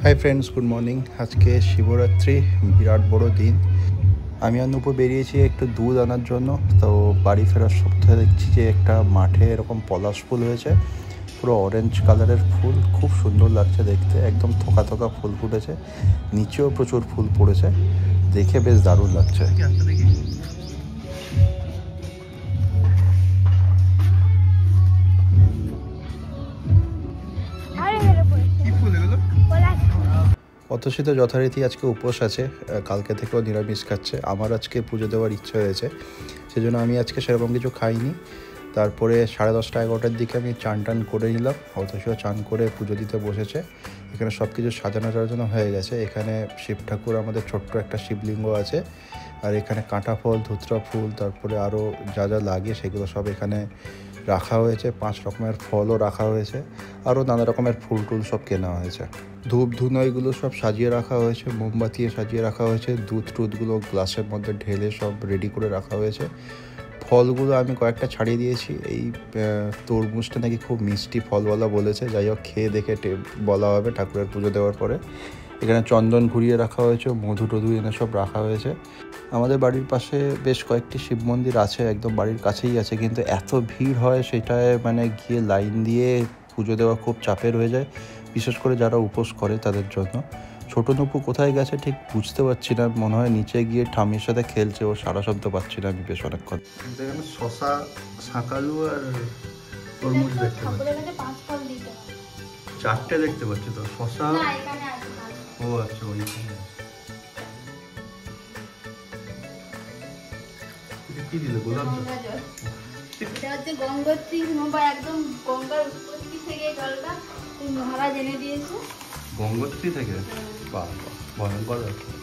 Hi friends, good morning. আজকে শিবরাত্রি, বিরাট বড় দিন। আমি আর নুপুর বেরিয়েছি একটু দুধ আনার জন্য। তো বাড়ি ফেরার সপ্তাহে দেখছি যে একটা মাঠে এরকম পলাশ ফুল হয়েছে, পুরো অরেঞ্জ কালারের ফুল, খুব সুন্দর লাগছে দেখতে। একদম থোকা থোকা ফুল ফুটেছে, নিচেও প্রচুর ফুল পড়েছে, দেখে বেশ দারুণ লাগছে। অতসী তো যথারীতি আজকে উপোস আছে, কালকে থেকেও নিরামিষ খাচ্ছে। আমার আজকে পুজো দেওয়ার ইচ্ছে হয়েছে, সেজন্য আমি আজকে সেরকম কিছু খাইনি। তারপরে 10:30-11টার দিকে আমি চান টান করে নিলাম। অতসীও চান করে পুজো দিতে বসেছে। এখানে সব কিছু সাজানো টাজানো হয়ে গেছে। এখানে শিব ঠাকুর, আমাদের ছোট্ট একটা শিবলিঙ্গ আছে, আর এখানে কাঁটা ফল, ধুতরা ফুল, তারপরে আরও যা যা লাগে সেগুলো সব এখানে রাখা হয়েছে। 5 রকমের ফলও রাখা হয়েছে, আরও নানা রকমের ফুল টুল সব কেনা হয়েছে। ধূপ ধুনো এগুলো সব সাজিয়ে রাখা হয়েছে, মোমবাতি সাজিয়ে রাখা হয়েছে, দুধ টুধগুলো গ্লাসের মধ্যে ঢেলে সব রেডি করে রাখা হয়েছে। ফলগুলো আমি কয়েকটা ছাড়িয়ে দিয়েছি। এই তরমুজটা নাকি খুব মিষ্টি ফলওয়ালা বলেছে, যাই হোক খেয়ে দেখে বলা হবে ঠাকুরের পুজো দেওয়ার পরে। এখানে চন্দন ঘুরিয়ে রাখা হয়েছে, মধু টধু এনে সব রাখা হয়েছে। আমাদের বাড়ির পাশে বেশ কয়েকটি শিব মন্দির আছে, একদম বাড়ির কাছেই আছে, কিন্তু এত ভিড় হয় সেটায় মানে গিয়ে লাইন দিয়ে পুজো দেওয়া খুব চাপের হয়ে যায়, বিশেষ করে যারা উপোস করে তাদের জন্য। ছোটো নুপু কোথায় গেছে ঠিক বুঝতে পারছি না, মনে হয় নিচে গিয়ে ঠাম্মির সাথে খেলছে, ও সারা শব্দ পাচ্ছি না আমি বেশ অনেকক্ষণ। এখানে শশা, শাঁকালু আর তরমুজ দেখতে পাচ্ছি। 4টে দেখতে পাচ্ছি তো শশা। ও আচ্ছা, ওইখানে কি দিলে? গোলাপ জল। এটা হচ্ছে গঙ্গোত্রী, একদম গঙ্গার উৎপত্তি থেকে জলটা মহারাজ এনে দিয়েছে। গঙ্গোত্রী থেকে? বাহ বাহ, ভয়ঙ্কর ব্যাপার।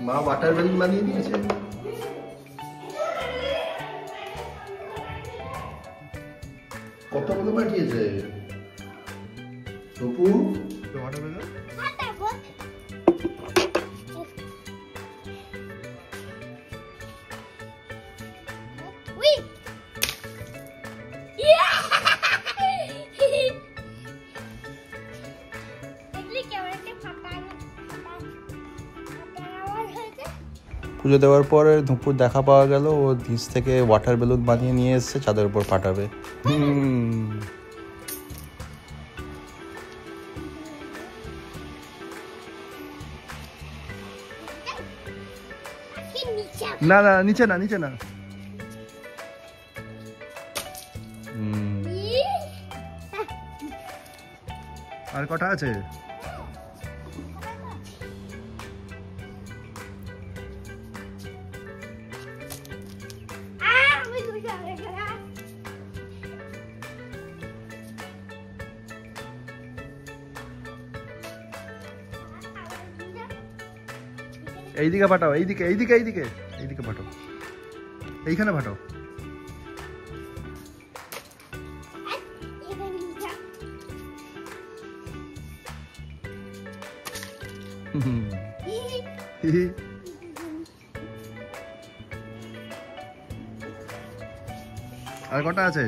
মা ওয়াটার বেলুন বানিয়ে দিয়েছে। কতগুলো পাঠিয়েছে টপু? ওয়াটার বেলুন পুজো দেওয়ার পরে দুপুর দেখা পাওয়া গেল, ও নিচ থেকে ওয়াটার বেলুন বানিয়ে নিয়ে এসছে, চাঁদের উপর ফাটাবে। না না, নিচে না, নিচে না। আর কটা আছে? এইদিকে পাঠাও, এইদিকে এইদিকে এইদিকে এইদিকে পাঠাও, এইখানে পাঠাও। আর কটা আছে?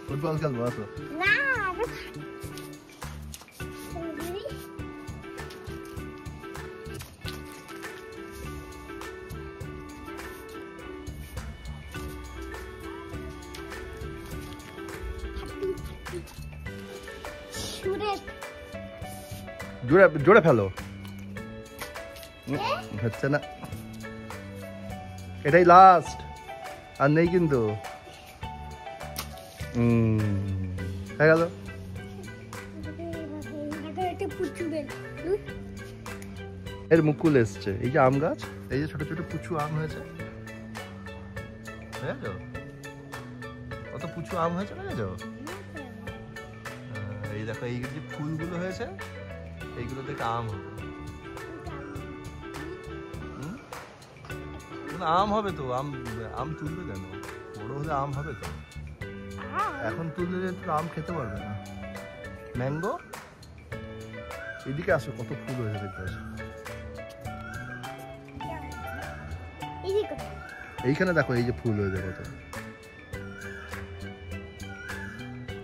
ফুটবল খেলবো আসো। জোরে জোরে ফেলো, হচ্ছে না। এটাই লাস্ট, আর নেই কিন্তু। হয়ে গেল। এর মুকুল এসছে, এই যে আম গাছ, এই যে ছোট ছোট পুচু আম হয়েছে, কত পুচু আম হয়েছে বুঝেছো? এই দেখো, এই যে ফুলগুলো হয়েছে, এইগুলো থেকে আম হবে। আম হবে তো, আম আম তুলবে কেন? বড় হলে আম হবে তো। এখন তুললে তো আম খেতে পারবে না। ম্যাঙ্গো, এদিকে আসো, কত ফুল হয়েছে দেখতে আসো। এইখানে দেখো, এই যে ফুল হয়েছে কত,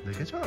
দেখেছো?